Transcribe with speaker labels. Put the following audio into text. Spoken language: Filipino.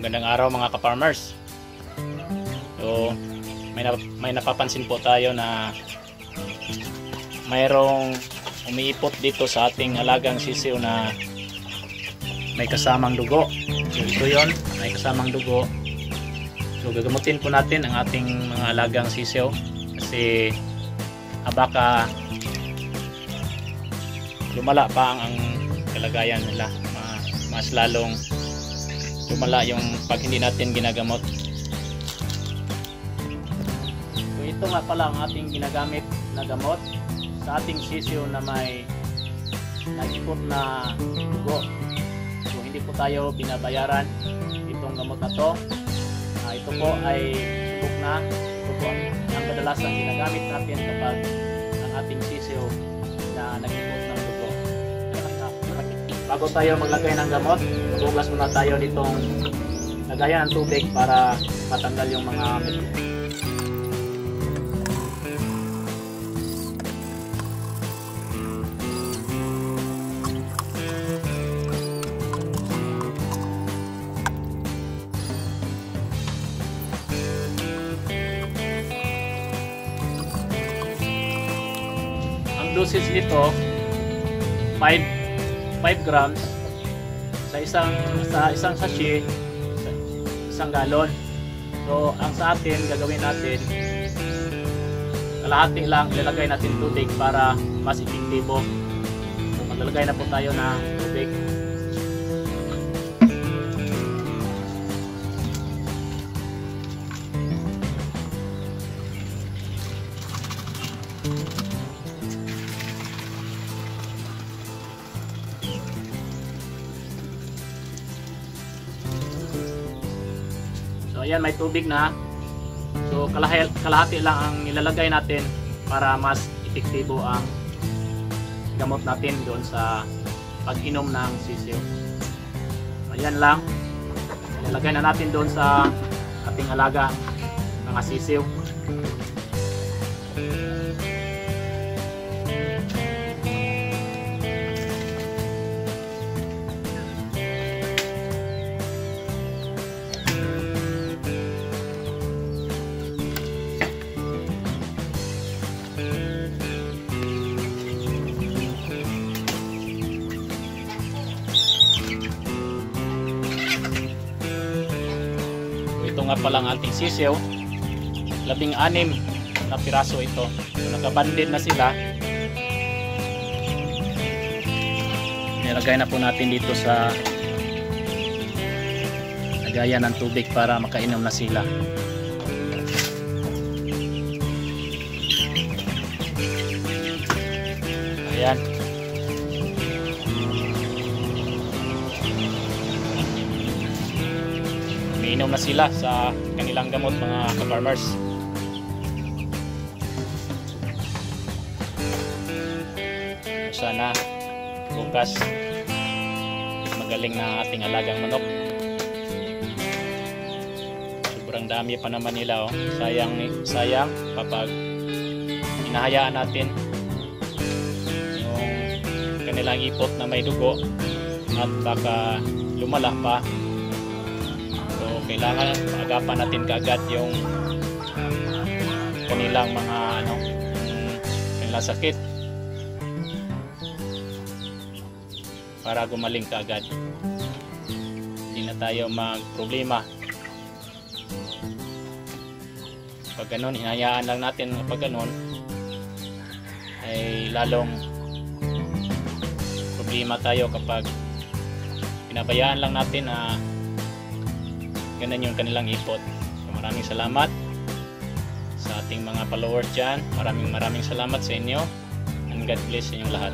Speaker 1: Magandang araw mga ka-farmers. So, may napapansin po tayo na mayroong umiipot dito sa ating alagang sisiw na may kasamang dugo. So ito yon, may kasamang dugo. So gagamutin po natin ang ating mga alagang sisiw kasi baka lumala pa ang kalagayan nila, mas lalong lumala yung pag hindi natin ginagamot. So ito nga pala ang ating ginagamit na gamot sa ating sisiw na may nagipot na dugo. So hindi po tayo binabayaran itong gamot na to. Ito po ay subok na. Ito po ang kadalasang ginagamit natin kapag ang ating sisiw na nagipot ng dugo. Bago tayo maglagay ng gamot, maghugas muna tayo nitong lagayan ng tubig para matanggal yung mga mito. Ang dosage nito 5 grams sa isang sachet, isang galon. So ang sa atin gagawin natin, kalahati lang ilalagay natin tubig para mas epektibo. So maglalagay na po tayo ng tubig. So ayan, may tubig na. So kalahati lang ang ilalagay natin para mas epektibo ang gamot natin doon sa pag-inom ng sisiw. Ayan lang. Ilalagay na natin doon sa ating alaga mga sisiw. Ito nga palang ating sisiw, 16 na piraso ito. So, nakabanded na sila. Nilagay na po natin dito sa lagayan ng tubig para makainom na sila. Ayan. Umiinom na sila sa kanilang gamot mga ka-farmers. Sana bukas magaling na ating alagang manok. Sobrang dami pa naman nila, oh. Sayang kapag hinahayaan natin yung kanilang ipot na may dugo at baka lumala pa. Kailangan agapan natin kaagad yung kanilang mga kanilang sakit para gumaling kaagad. Hindi na tayo magproblema. Pag ganun, hinayaan lang natin pag ganun ay lalong problema tayo kapag pinabayaan lang natin na ganun yung kanilang ipot. So, maraming salamat sa ating mga followers dyan. Maraming salamat sa inyo and God bless sa inyong lahat.